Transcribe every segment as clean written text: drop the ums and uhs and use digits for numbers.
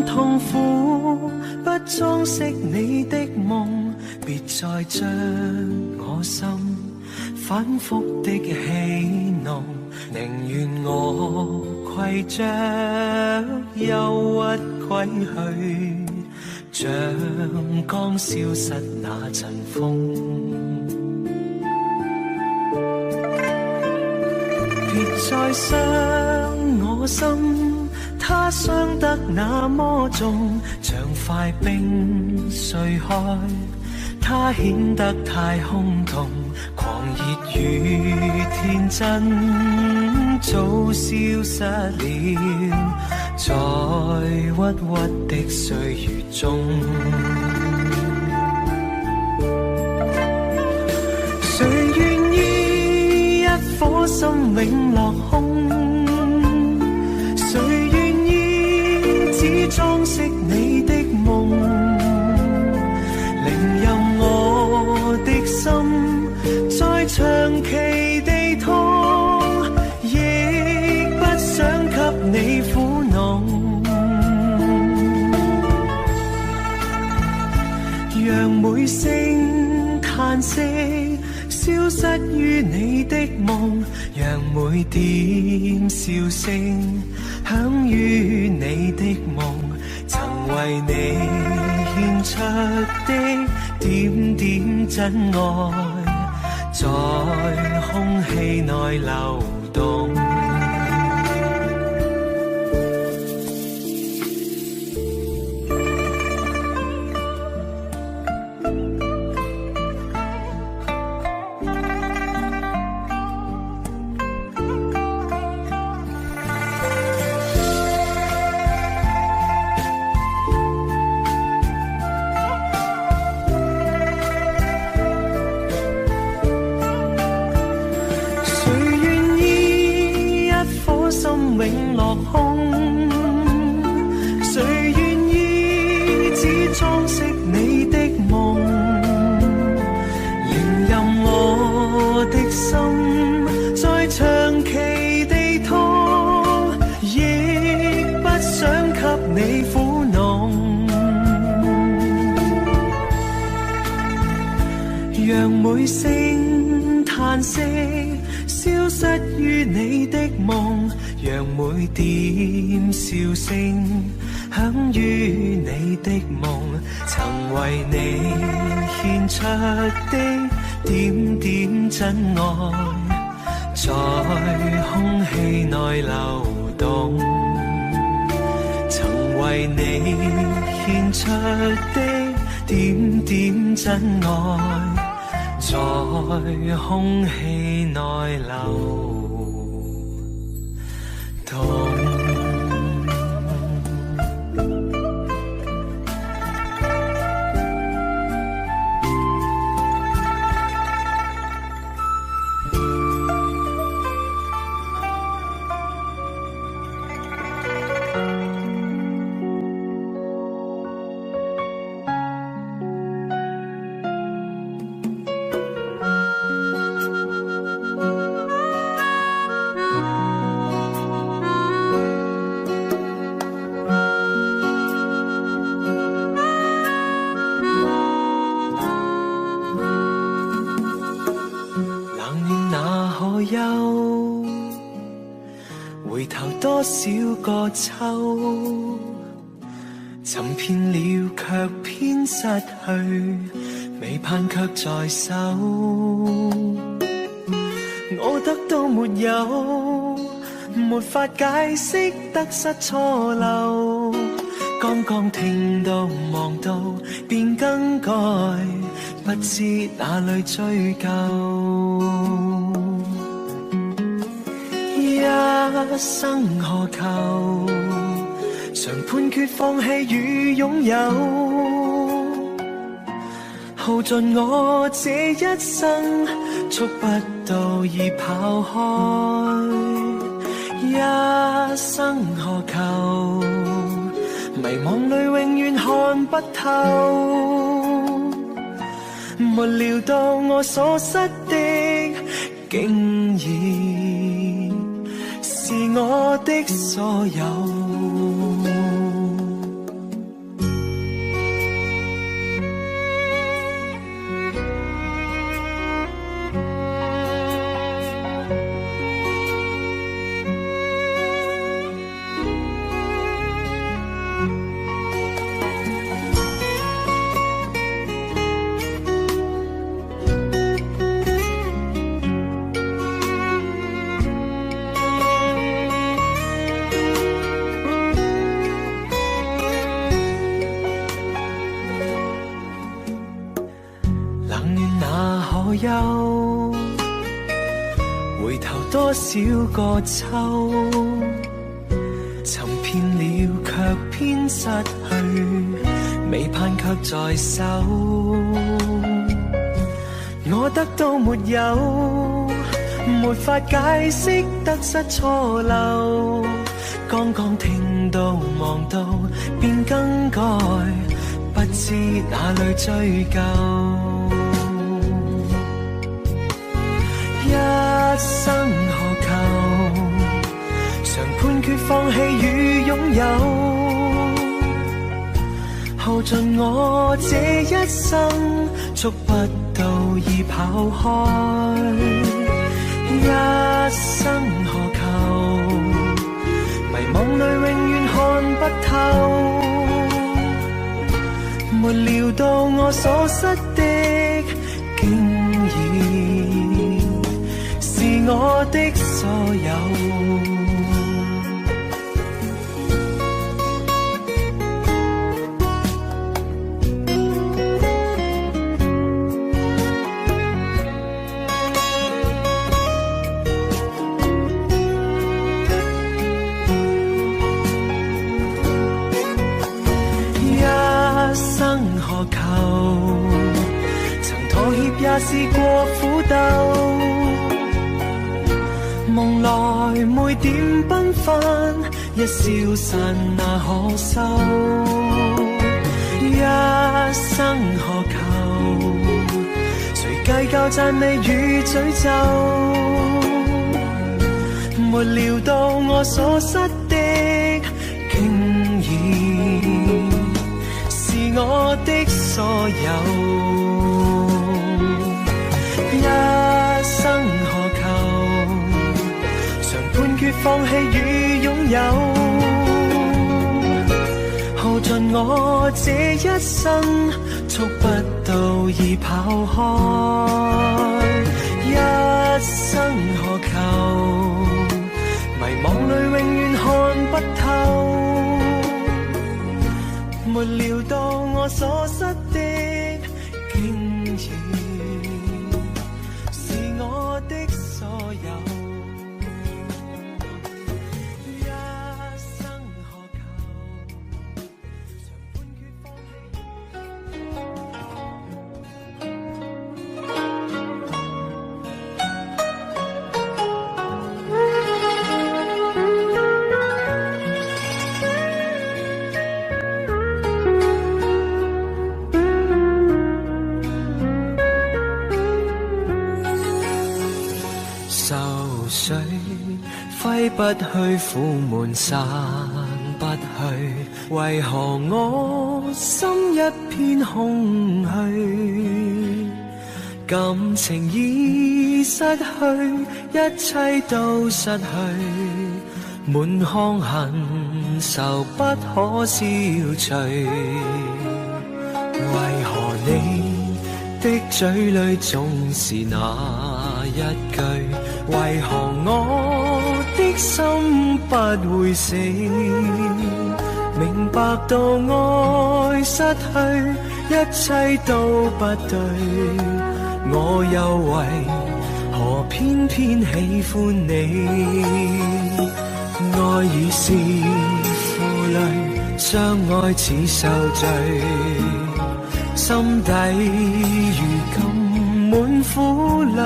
痛苦，不裝飾你的夢，別再將我心反覆的戲弄，寧願我攜着憂鬱歸去，像剛消失那陣風。別再傷我心，它傷得那麼重，像塊冰碎開，它顯得太空洞，狂熱與天真早消失了，在鬱鬱的歲月中。誰願意一顆心永落空？誰願意只裝飾你的夢？寧任我的心再長期地痛，亦不想給你苦惱。讓每聲嘆息消失於你的夢，讓每點笑聲響於你的夢，曾為你獻出的點點真愛，在空氣內流動。永落空，誰願意只裝飾你的夢？寧任我的心再長期地痛，亦不想給你苦惱。讓每聲嘆息消失於你的夢，讓每點笑聲響於你的夢，曾為你獻出的點點真愛，在空氣內流動。曾為你獻出的點點真愛，在空氣內流動。回頭多少個秋，尋遍了卻偏失去，未盼卻在手。我得到沒有，沒法解釋得失錯漏，剛剛聽到望到便更改，不知哪裏追究。一生何求，常判決放棄與擁有，耗盡我這一生，觸不到已跑開。一生何求，迷惘裏永遠看不透，沒料到我所失的竟然是我的所有。右，回頭多少個秋，尋遍了卻偏失去，未盼卻在手。我得到沒有，沒法解釋得失錯漏，剛剛聽到望到便更改，不知哪裏追究。一生何求，常判決放棄與擁有，耗盡我這一生，觸不到已跑開。一生何求，迷惘裏永遠看不透，沒料到我所失的竟然是我的所有。也試過苦鬥，夢來每點繽紛，一消散那可收。一生何求，誰計較讚美與詛咒，沒料到我所失的竟然是我的所有。一生何求，常判決放棄與擁有，耗盡我這一生，觸不到已跑開。一生何求，迷惘裏永遠看不透，沒料到我所失的竟然我的所有。一生何求，常判決放揮不去，苦悶散不去，為何我心一片空虛？感情已失去，一切都失去，滿腔恨愁不可消除。為何你的嘴裏總是那一句？為何我的心不會死？明白到愛失去，一切都不對，我又為何偏偏喜歡你？愛已是負累，相愛似受罪，心底如今滿苦淚。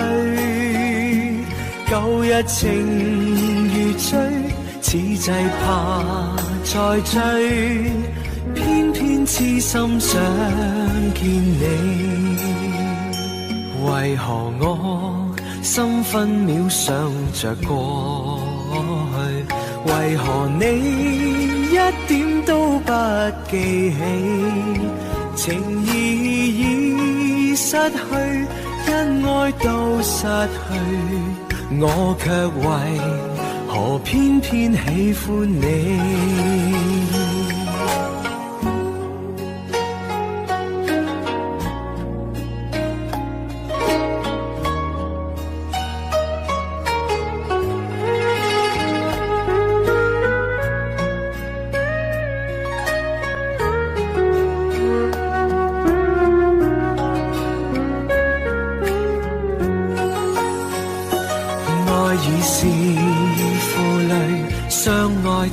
舊日情如醉，此際怕再追，偏偏痴心想見你。為何我心分秒想着過去？為何你一點都不記起？情義已失去，因愛都失去，我卻為何偏偏喜歡你？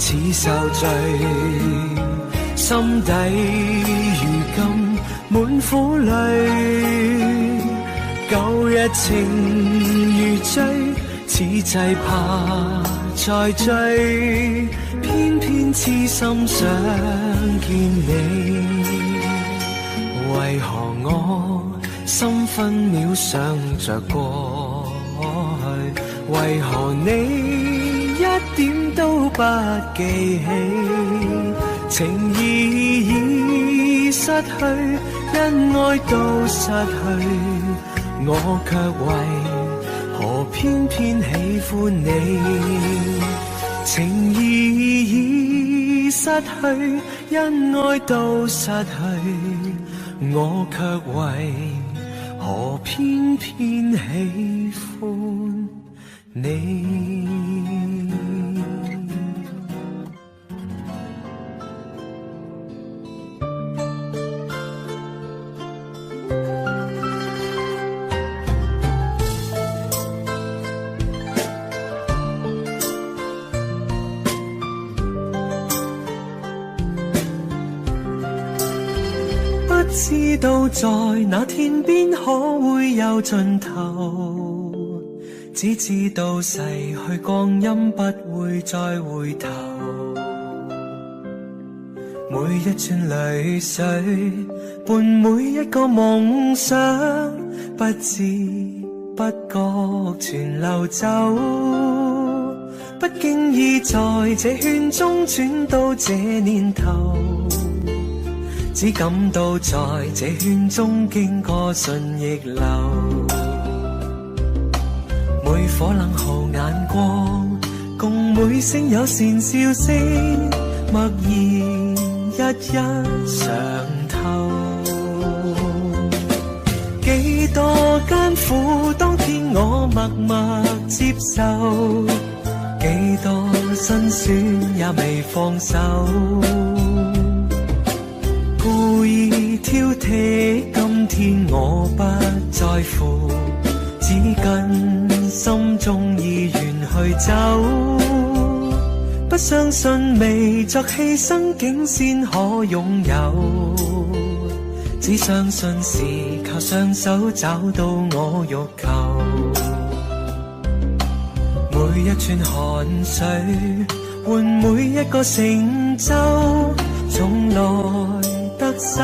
似受罪，心底如今滿苦淚，舊日情如醉，此際怕再追，偏偏痴心想見你，為何我心分秒想着過去，為何你一點都不記起，情意已失去，恩愛都失去，我卻為何偏偏喜歡你，情意已失去，恩愛都失去，我卻為何偏偏喜歡你。不知道在那天邊可會有盡頭，只知道逝去光陰不會再回頭，每一串淚水伴每一個夢想，不知不覺全流走，不經意在這圈中轉到這年頭，只感到在這圈中經過順逆流，每顆冷酷眼光，共每聲友善笑聲，默然一一嘗透。幾多艱苦，當天我默默接受，幾多辛酸也未放手，故意挑剔，今天我不在乎，只跟心中意願去走，不相信未作犧牲竟先可擁有，只相信是靠雙手找到我欲求，每一串汗水換每一個成就，從來得失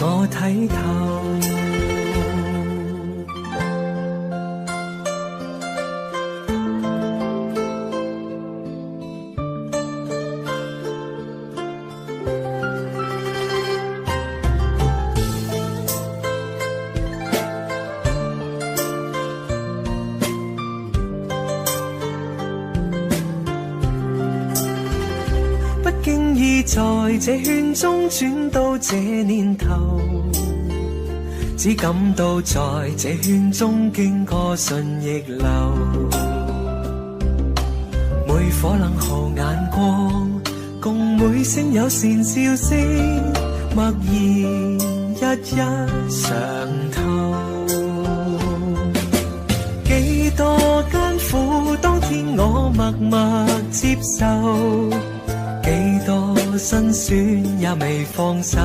我睇透。不經意在這圈中轉到這年頭，只感到在這圈中經過順逆流，每顆冷酷眼光，共每聲友善笑聲，默然一一嘗透。幾多艱苦，當天我默默接受，幾多辛酸也未放手，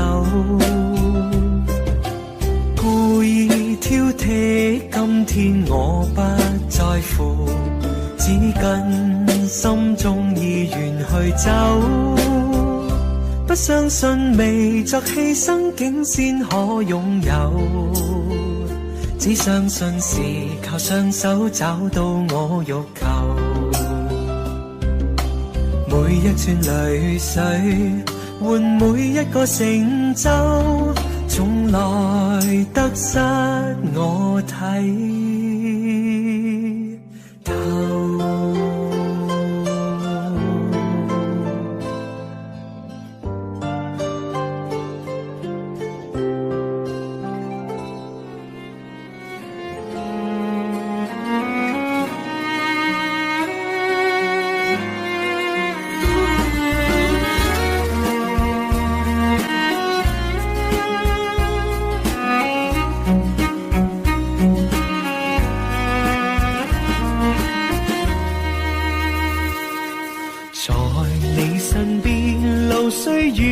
故意挑剔，今天我不在乎，只跟心中意願去走，不相信未作犧牲竟先可擁有，只相信是靠雙手找到我欲求，每一串淚水換每一個成就，從來得失我睇透。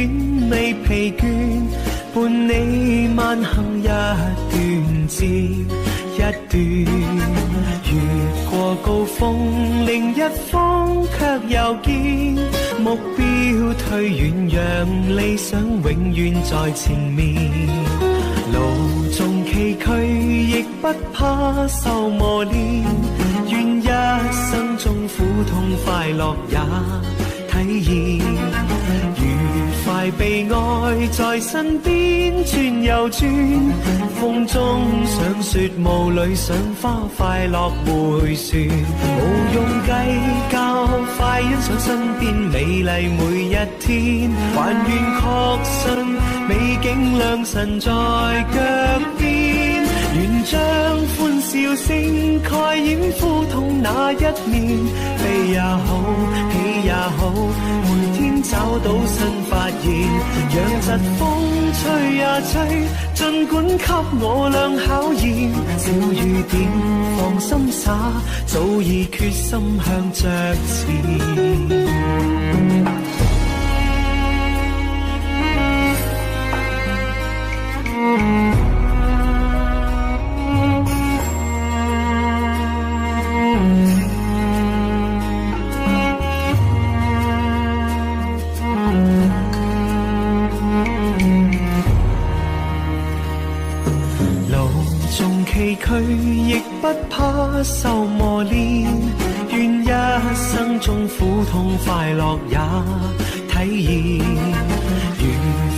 遠未疲倦，伴你慢行一段接一段，越過高峰，另一方卻又見目標退遠，讓理想永遠在前面。路縱崎嶇，亦不怕受磨練，願一生中苦痛快樂也體驗。愉快悲哀在身邊轉又轉，風中想說霧裏想花，快樂迴旋，無用計較，快欣賞身邊美麗每一天，還願確信美景良辰在腳邊，願將歡笑聲蓋掩苦痛那一面，悲也好，喜也好，每天找到新發現，讓疾風吹呀吹，儘管給我倆考驗，小雨點放心灑，早已決心向着前。亦不怕受磨練，願一生中苦痛快樂也體驗，愉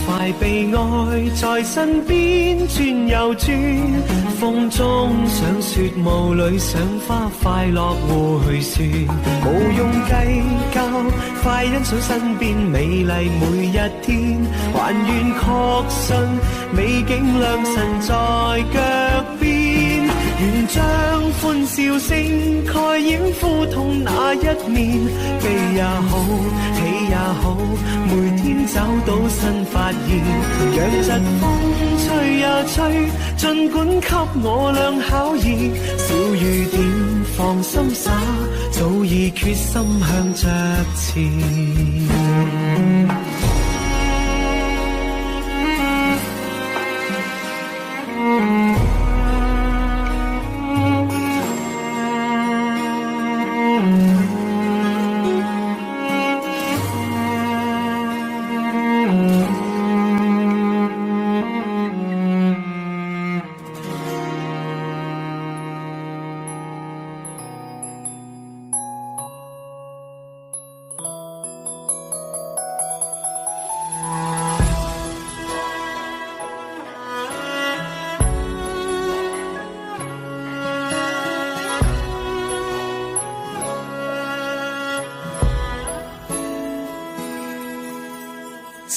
快悲哀在身邊轉又轉，風中想雪霧裏想花，快樂迴旋，無用計較，快欣賞身邊美麗每一天，還願確信美景良辰在腳邊，願將歡笑聲蓋掩苦痛那一面，悲也好，喜也好，每天找到新發現，讓疾風吹呀吹，儘管給我倆考驗，小雨點放心灑，早已決心向着前。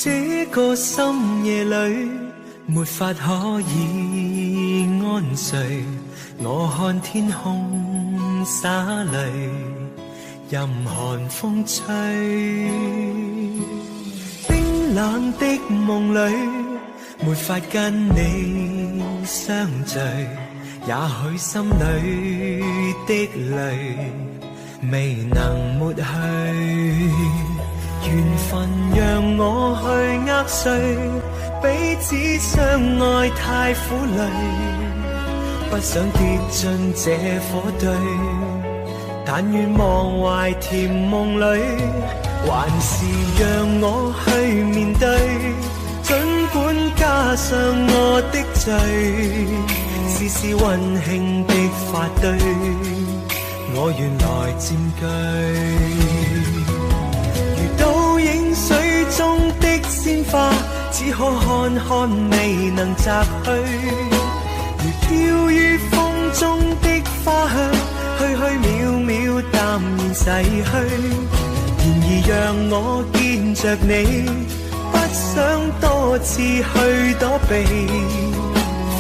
這個深夜裏，沒法可以安睡。我看天空灑淚，任寒風吹。冰冷的夢裏，沒法跟你相聚。也許心裏的淚，未能抹去。緣分讓我去握碎，彼此相愛太苦累，不想跌進這火堆，但願忘懷甜夢裏，還是讓我去面對，儘管加上我的罪，絲絲溫馨的發堆，我願來佔據。水中的鮮花，只可看看未能摘去，如飄於風中的花香，虛虛渺渺淡然逝去。然而讓我見着你，不想多次去躲避，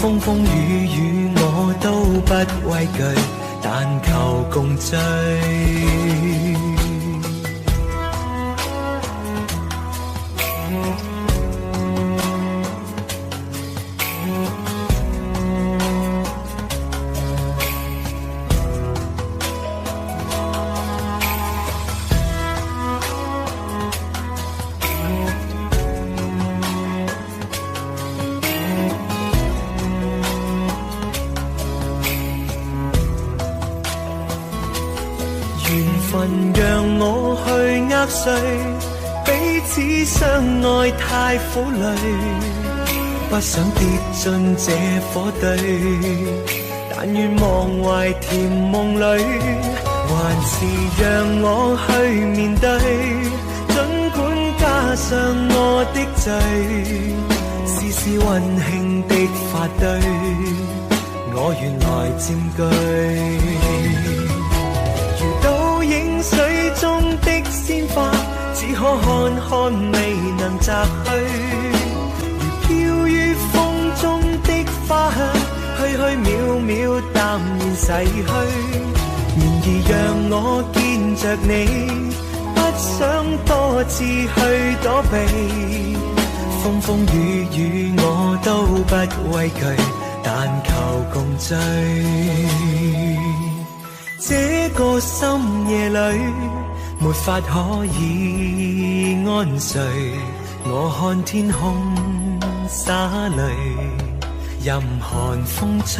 風風雨雨我都不畏懼，但求共醉。讓我去握碎，彼此相愛太苦累，不想跌進這火堆，但願忘懷甜夢裏，還是讓我去面對，儘管加上我的罪，試試溫馨的發堆，我原來佔據。如倒影水中的鮮花，只可看看未能摘去，如飄於風中的花香，虛虛渺渺淡然逝去。然而讓我見着你，不想多次去躲避，風風雨雨我都不畏懼，但求共醉。這個深夜裏沒法可以安睡，我看天空灑淚，任寒風吹。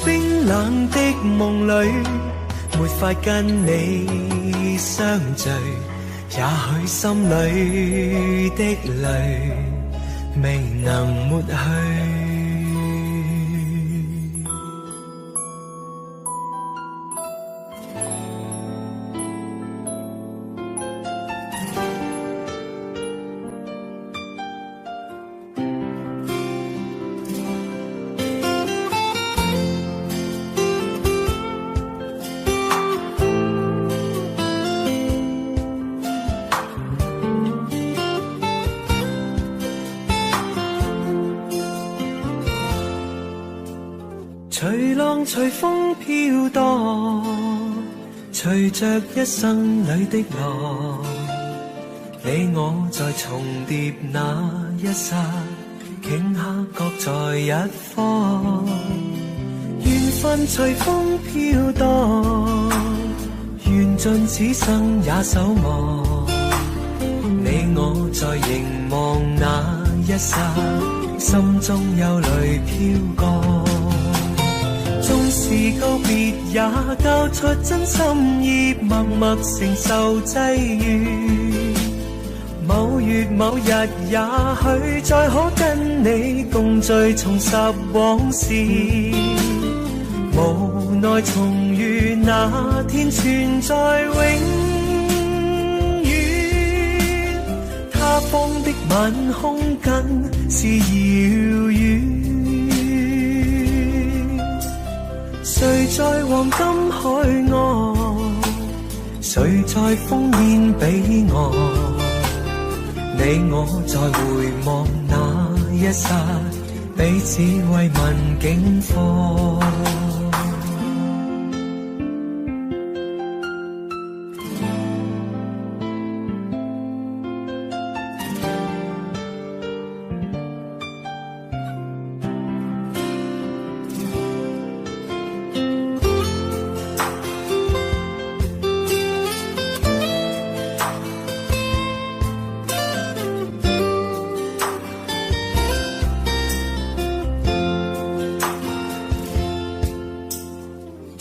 冰冷的夢裏沒法跟你相聚，也許心裏的淚未能抹去。隨浪隨風飄蕩，隨着一生裏的浪，你我在重疊那一剎，頃刻各在一方。緣分隨風飄蕩，緣盡此生也守望。你我在凝望那一剎，心中憂慮飄過。縱是告別也交出真心意，默默承受際遇。某月某日也許再可跟你共聚，重拾往事。無奈重遇那天存在永遠，他方的晚空更是遙遠。誰在黃金海岸，誰在烽煙彼岸？你我在回望那一剎，彼此慰問境況。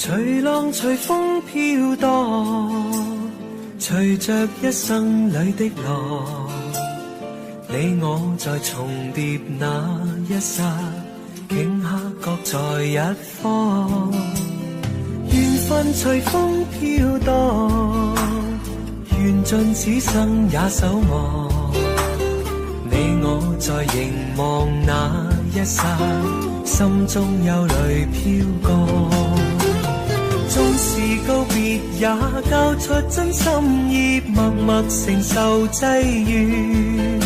隨浪隨風飄蕩，隨着一生裏的浪，你我在重疊那一剎，頃刻各在一方。緣分隨風飄蕩，緣盡此生也守望。你我在凝望那一剎，心中憂慮飄過。縱是告別也交出真心意，默默承受際遇。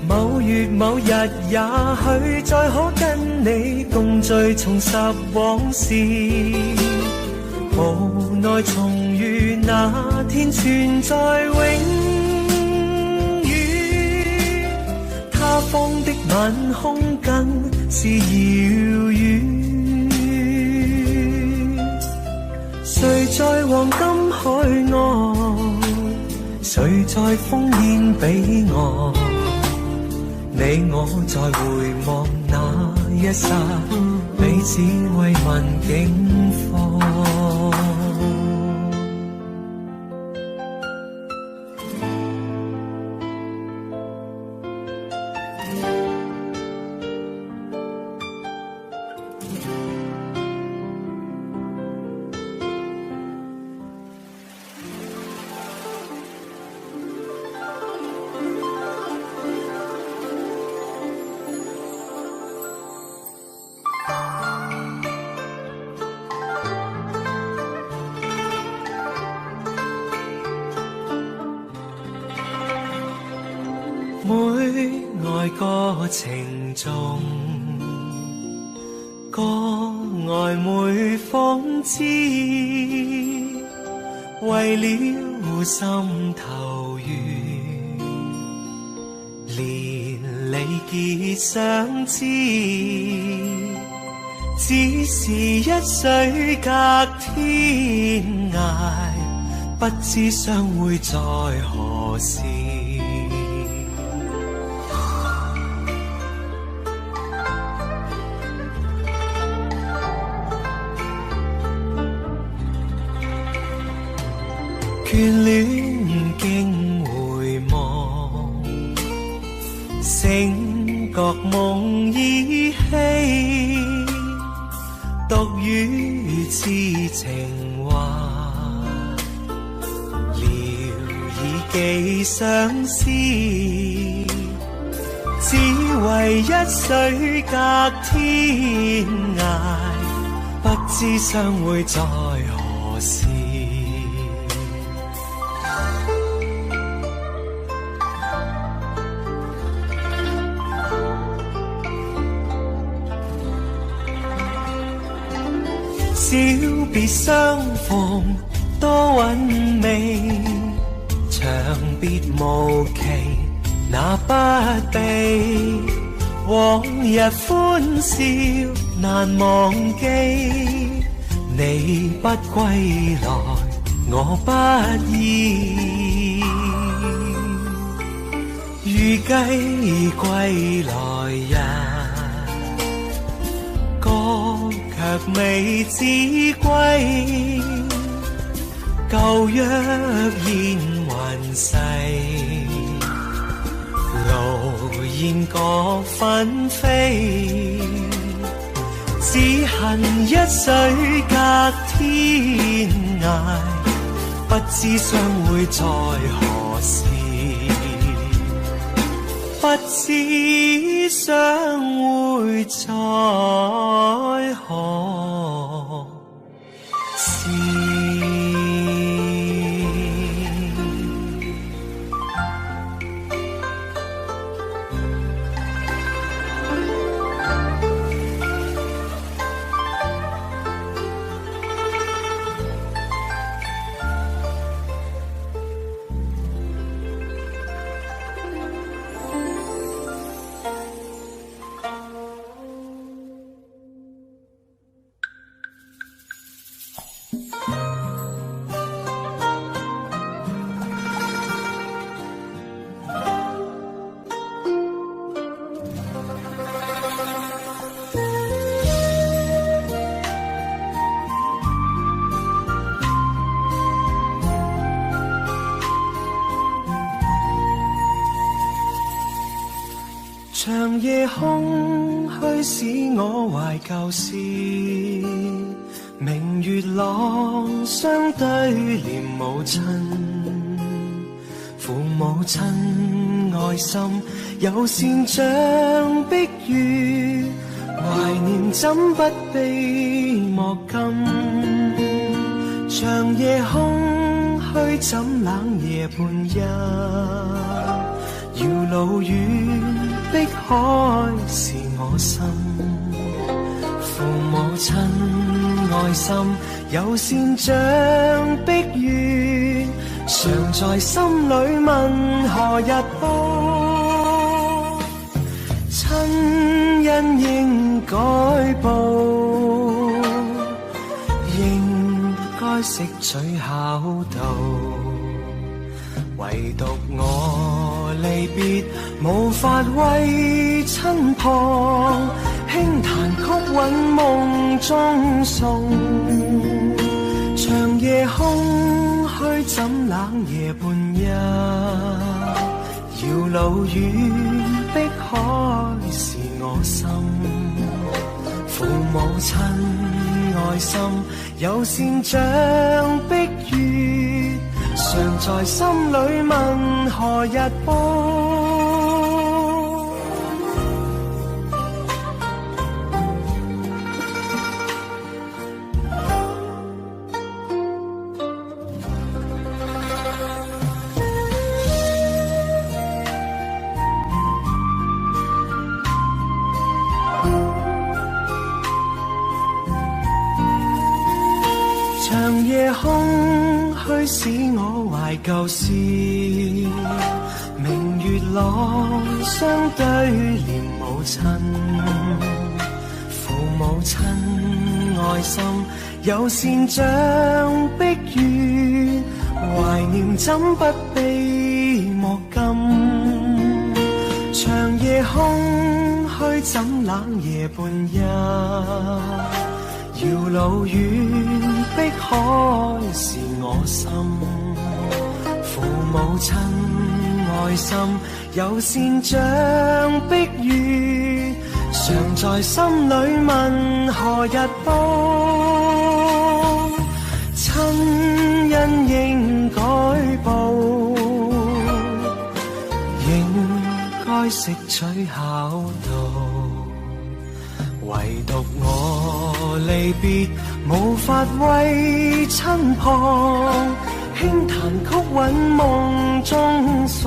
某月某日也許再可跟你共聚，重拾往事。無奈重遇那天存在永遠，他方的晚空更是遙遠。誰在黃金海岸，誰在烽煙彼岸？你我在回望那一剎，彼此慰問境況。每愛個情重，個愛每諷刺，為了心頭緣，連理結相知，只是一水隔天涯，不知相會在何時。眷戀經回望，醒覺夢依稀，獨語痴情話，聊以寄相思，只為一水隔天涯，不知相會在何時。小別相逢多韻味，長別無期那不避，往日歡笑難忘記，你不歸來我不依，預計歸來日，卻未知歸，舊約煙雲逝，路煙各紛飛，只恨一水隔天涯，不知相會在何時，不知相會在何時。長夜空虛使我懷舊事，明月朗相對念母親，父母親愛心友善像碧玉，懷念怎不悲莫禁。長夜空虛怎冷夜半夜，遙路遠碧海是我心，父母親愛心友善像碧月，常在心裏問何日報，親恩應該報，應該識取孝道，唯獨我離別無法為親旁，輕彈曲韻夢中送。長夜空虛怎冷夜半夜，遙路遠碧海是我心，父母親愛心友善像碧月，常在心裏問何日報。去使我懷舊事，明月朗相對念母親，父母親愛心有善像碧月，懷念怎不悲莫禁，長夜空虛怎冷夜半日，遙路遠碧海是我心，父母親愛心有善像碧月，常在心裏問何日報，親恩應該報，應該識取孝道，唯獨我離別無法為親旁，輕彈曲韻夢中送，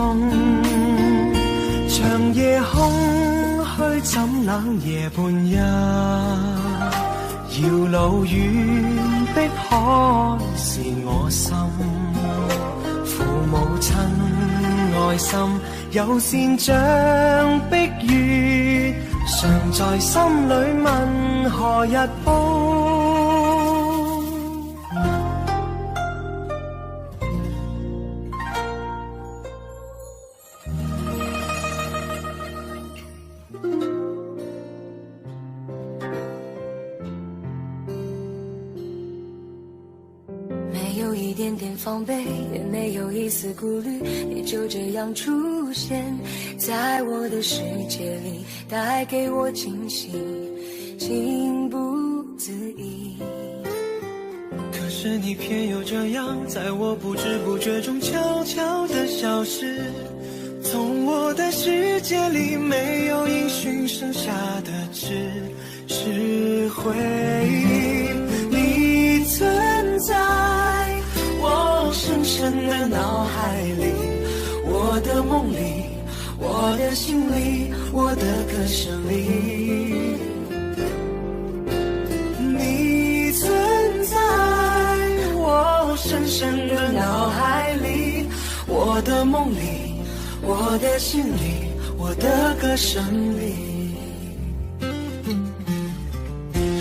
長夜空虛怎冷夜半日，遙路遠碧海是我心，父母親愛心有善像碧月，常在心裏問何日報。没有一点点防备，也没有一丝顾虑，你就这样出现在我的世界里，带给我惊喜，情不自已。可是你偏又这样，在我不知不觉中悄悄地消失，从我的世界里没有音讯，剩下的只是回忆。你存在我深深的脑海里，我的梦里，我的心里，我的歌声里。你存在我深深的脑海里，我的梦里，我的心里，我的歌声里。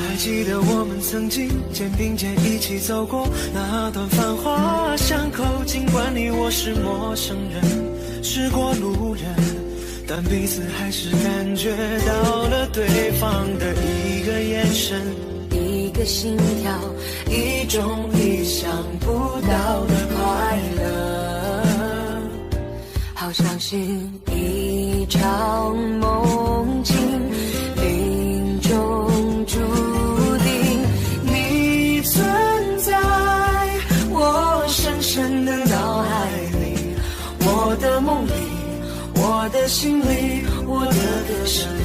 还记得我们曾经肩并肩一起走过那段繁华巷口，尽管你我是陌生人，是过路人，但彼此还是感觉到了对方的一个眼神，一个心跳，一种意想不到的快乐，好像是一场梦境，命中注定。你存在我深深的脑海里，我的梦里，我的心里，我的歌声里。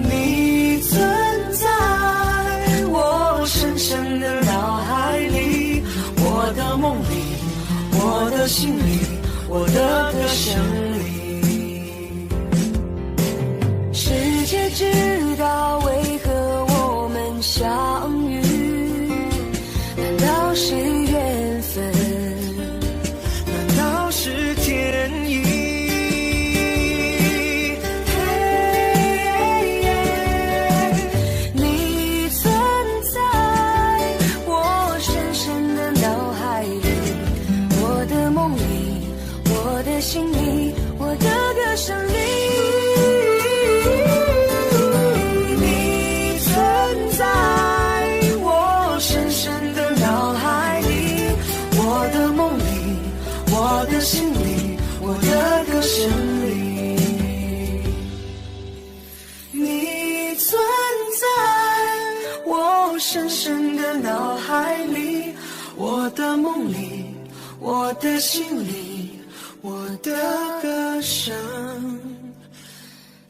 你存在我深深的脑海里，我的梦里，我的心里，我的歌声里。世界知道为何我们相遇，难道是缘分？难道是天意？你存在我深深的脑海里，我的梦里，我的心里，我的歌声里。你存在我深深的脑海里，我的梦里，我的心里，我的歌声里。你存在我深深的脑海里，我的梦里，我的心里，我的歌声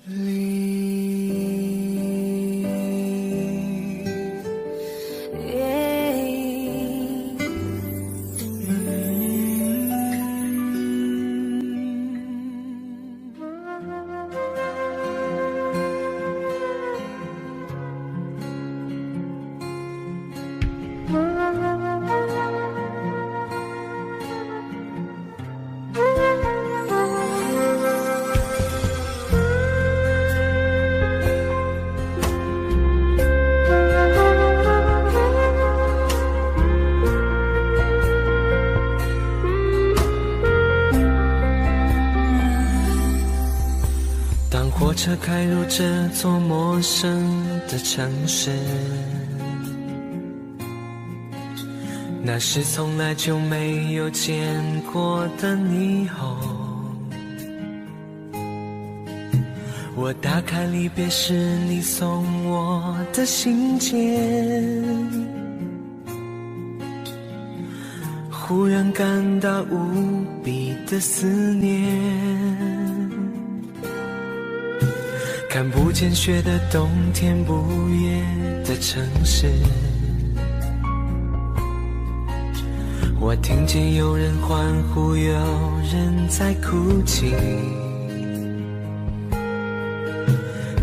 里。火车开入这座陌生的城市，那是从来就没有见过的霓虹。我打开离别时你送我的信件，忽然感到无比的思念。看不见雪的冬天，不夜的城市，我听见有人欢呼，有人在哭泣。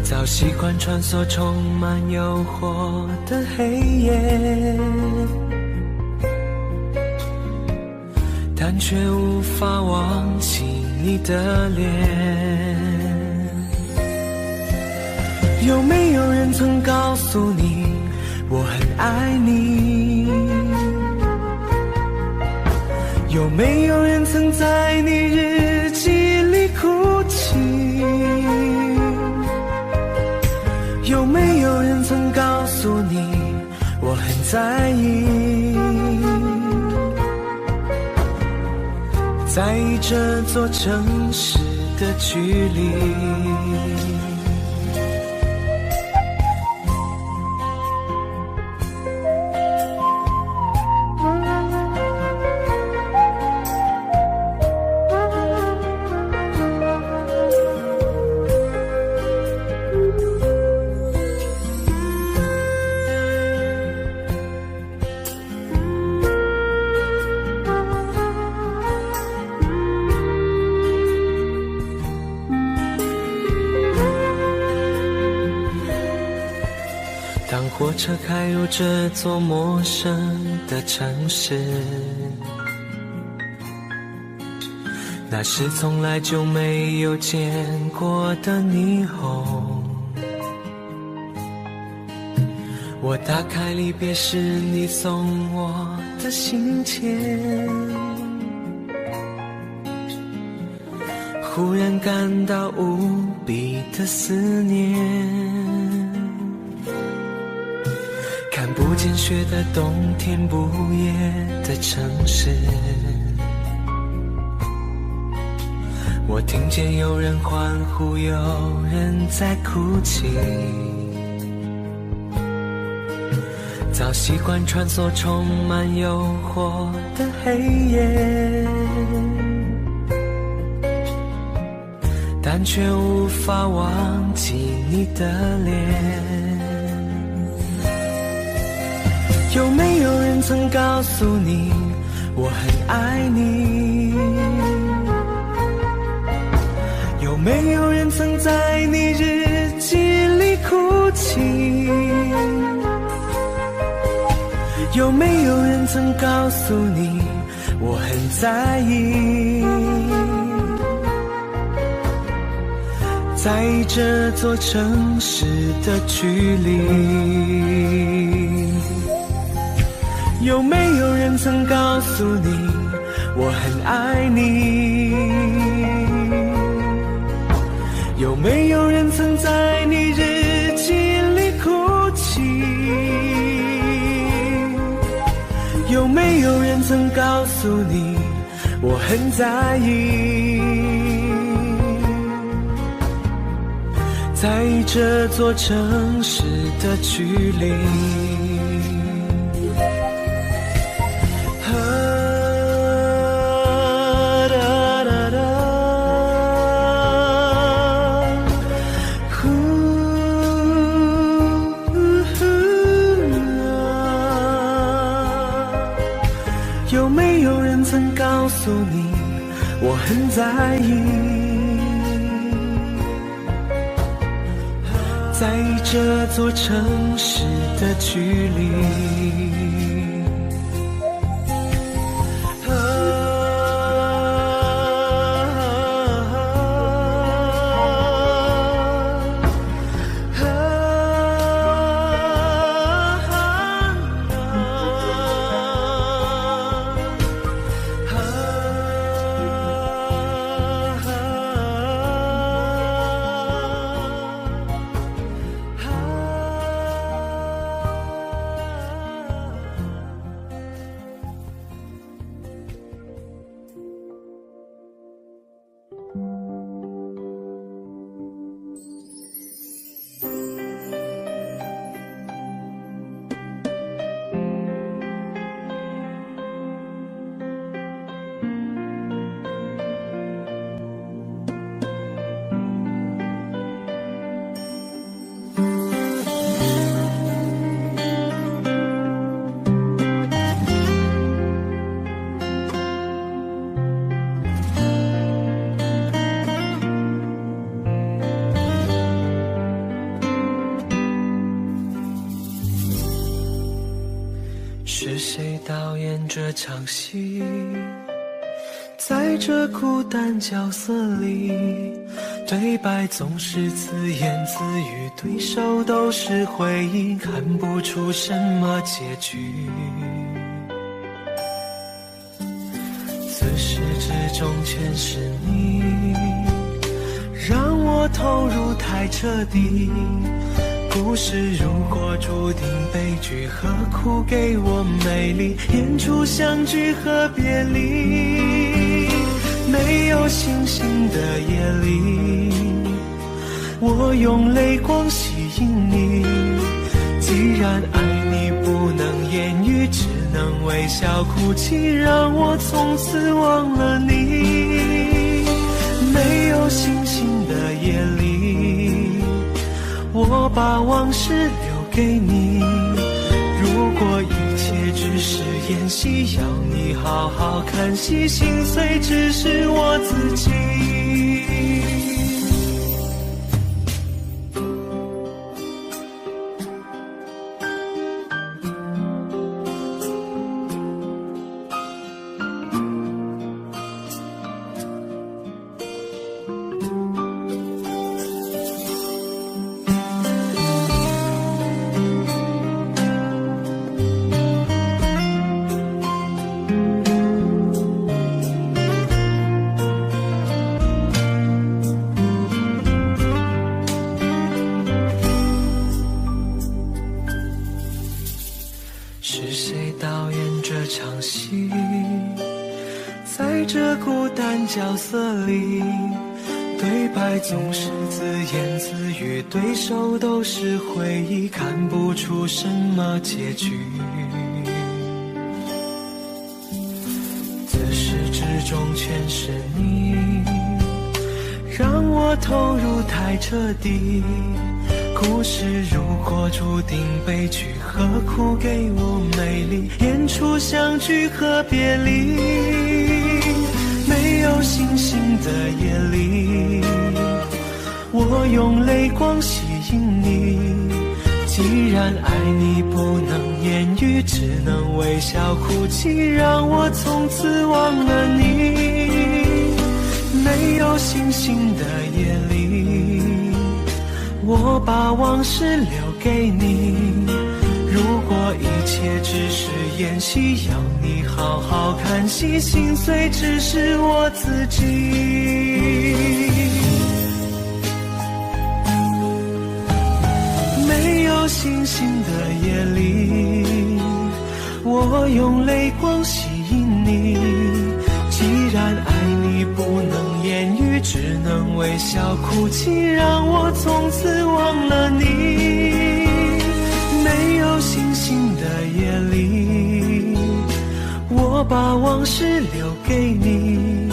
早习惯穿梭充满诱惑的黑夜，但却无法忘记你的脸。有没有人曾告诉你我很爱你？有没有人曾在你日记里哭泣？有没有人曾告诉你我很在意？在意这座城市的距离。当火车开入这座陌生的城市，那是从来就没有见过的霓虹。我打开离别时你送我的信件，忽然感到无比的思念。看不见雪的冬天，不夜的城市，我听见有人欢呼，有人在哭泣。早习惯穿梭充满诱惑的黑夜，但却无法忘记你的脸。有没有人曾告诉你我很爱你？有没有人曾在你日记里哭泣？有没有人曾告诉你我很在意？在意这座城市的距离。有没有人曾告诉你我很爱你？有没有人曾在你日记里哭泣？有没有人曾告诉你我很在意？在意这座城市的距离。有没有人曾告诉你我很在意？在意这座城市的距离。是谁导演这场戏？在这孤单角色里，对白总是自言自语，对手都是回忆，看不出什么结局。自始至终全是你，让我投入太彻底。故事如果注定悲剧，何苦给我美丽？演出相聚和别离，没有星星的夜里，我用泪光吸引你。既然爱你不能言语，只能微笑哭泣，让我从此忘了你。没有星星的夜里，我把往事留给你。如果一切只是演戏，要你好好看戏，心碎只是我自己。是谁导演这场戏？在这孤单角色里，对白总是自言自语，对手都是回忆，看不出什么结局。自始至终全是你，让我投入太彻底。故事如果注定悲剧，何苦给我美丽？演出相聚和别离，没有星星的夜里，我用泪光吸引你。既然爱你不能言语，只能微笑哭泣，让我从此忘了你。没有星星的夜里，我把往事留给你。如果一切只是演戏，要你好好看戏，心碎只是我自己。没有星星的夜里，我用泪光吸引你。既然爱你不能言语，只能微笑哭泣，让我从此忘了你。没有星星的夜里，我把往事留给你。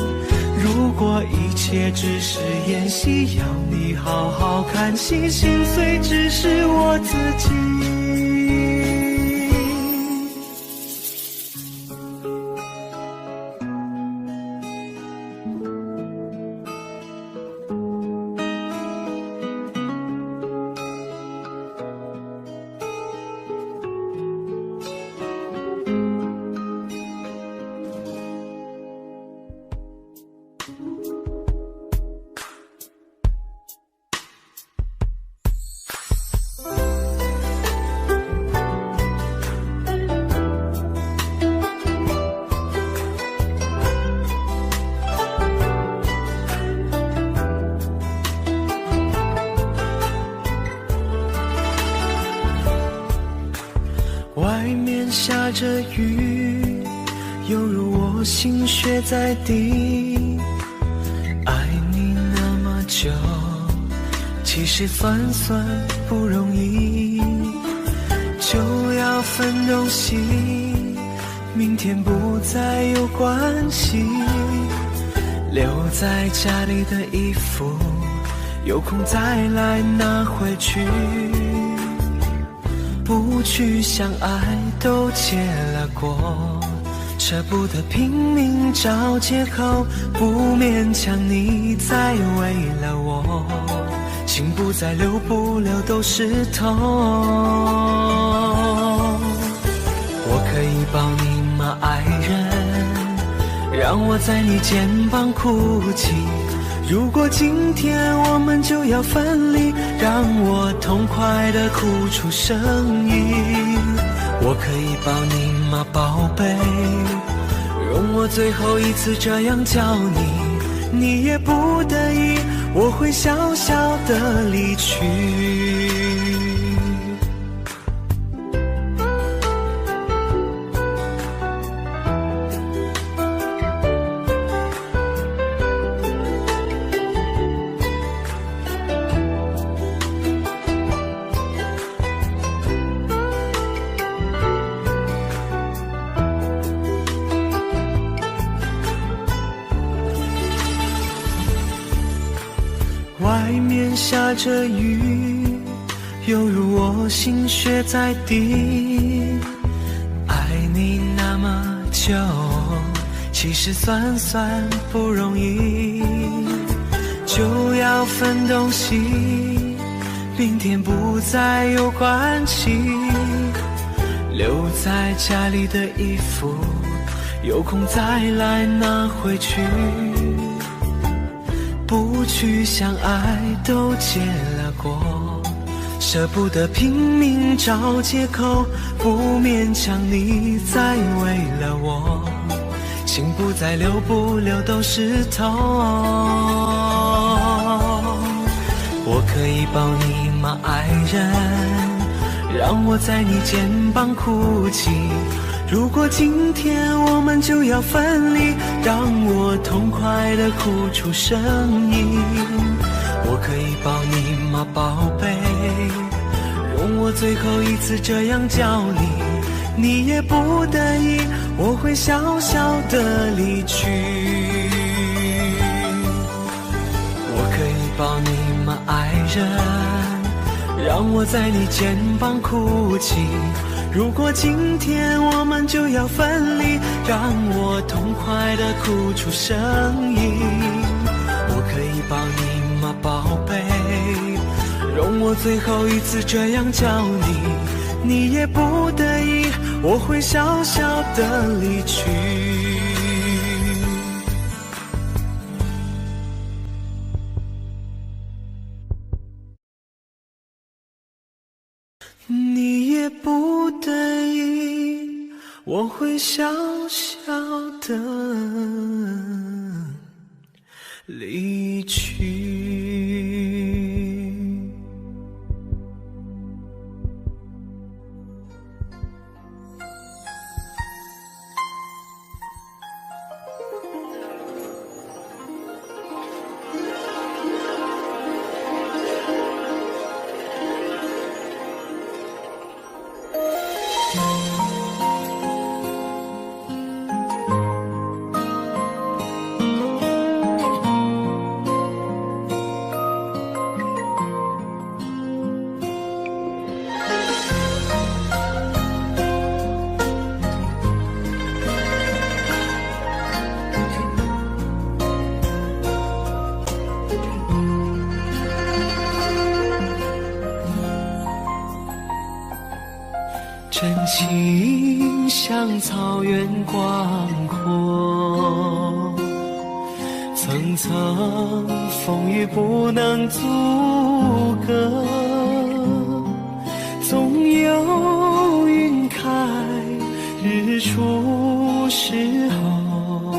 如果一切只是演戏，要你好好看戏，心碎只是我自己。外面下着雨，犹如我心血在滴。爱久，其实算不容易，就要分东西，明天不再有关系。留在家里的衣服，有空再来拿回去。不去相爱都结了果，舍不得拼命找借口，不勉强你再为了我，心不再留，不留都是痛。我可以抱你吗，爱人？让我在你肩膀哭泣。如果今天我们就要分离，让我痛快地哭出声音。我可以抱你吗，宝贝？容我最后一次这样叫你，你也不得已，我会小小的离去。外面下着雨，犹如我心血在滴。爱你那么久，其实算不容易，就要分东西，明天不再有关系。留在家里的衣服，有空再来拿回去。不去相爱都结了果，舍不得拼命找借口，不勉强你再为了我，心不再留，不留都是痛。我可以抱你吗，爱人？让我在你肩膀哭泣。如果今天我们就要分离，让我痛快地哭出声音。我可以抱你吗，宝贝？容我最后一次这样叫你，你也不得已，我会小小的离去。我可以抱你吗，爱人？让我在你肩膀哭泣。如果今天我们就要分离，让我痛快地哭出声音。我可以抱你吗，宝贝？容我最后一次这样叫你，你也不得已，我会小小的离去。你也不得已，我会小小的离去。真情像草原广阔，层层风雨不能阻隔，总有云开日出时候，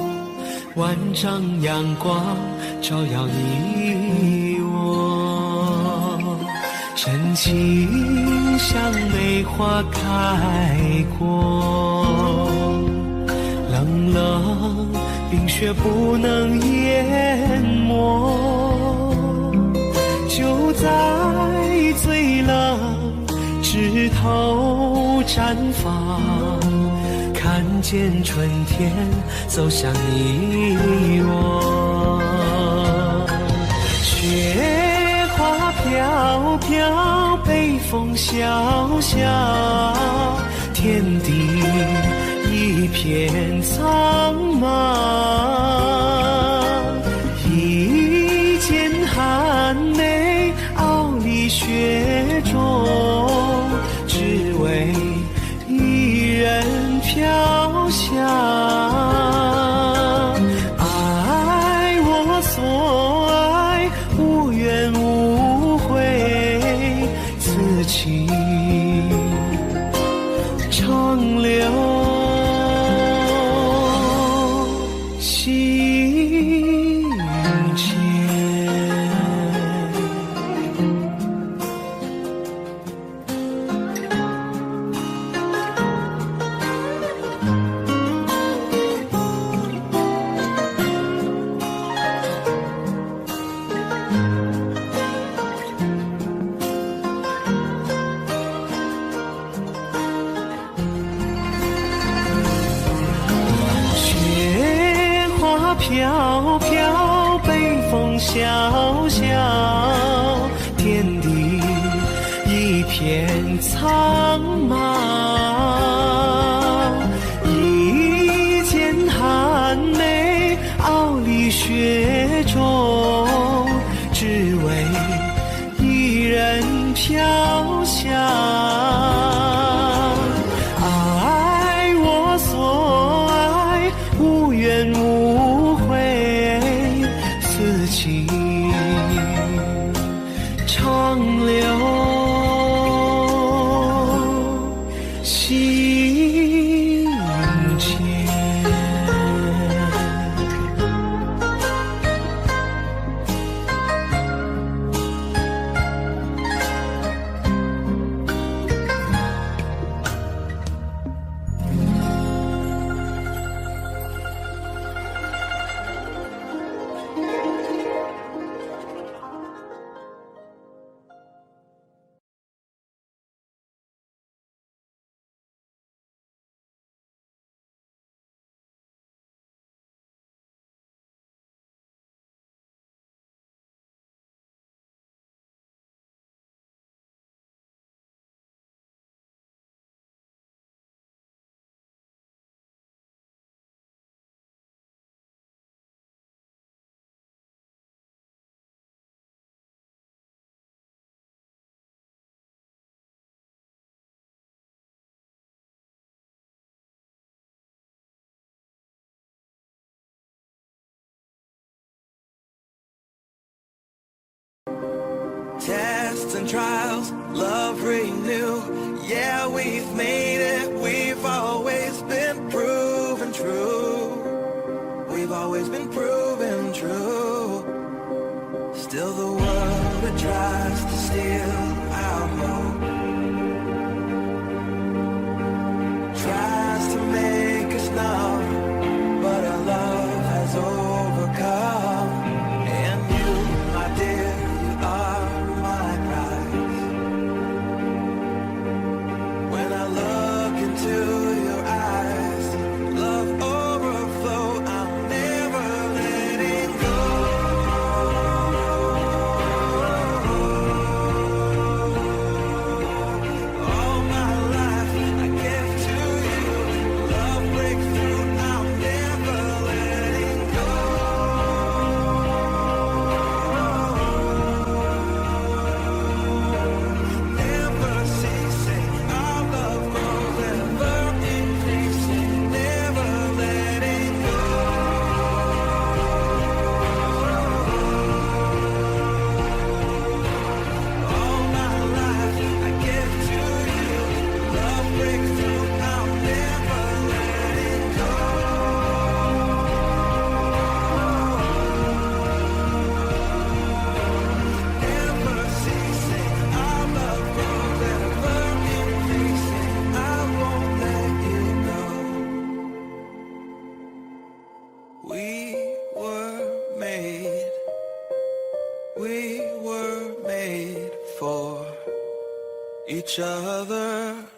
万丈阳光照耀你我。真情像梅花开过，冷冷冰雪不能淹没。后绽放，看见春天走向你我。雪花飘飘，北风萧萧，天地一片苍茫。一剑寒梅，傲立雪中，只为一人飘香。爱我所爱，无怨无悔，此情长留心间。飘飘，北风萧萧，天地一片苍茫。一剑寒梅，傲立雪中，只为一人飘香。爱我所爱，无怨无悔，此情长留心间。Tests and trials, love renew. Yeah, we've made it. We've always been proven true. We've always been proven true. Still the world, it tries to steal our hope. Tries to make us numb, but our love has overcome. And you, my dear, you are my prize. When I look into your eyes, love overflow, I'm never letting go. All my life I give to you. Love breakthrough, I'm never letting go. Never ceasing, our love grows ever increasing. Never letting go. All my life I give to you. Love breakthrough, I'm never letting go. Never ceasing, our love grows ever increasing. I won't let you go. We were made for each each other.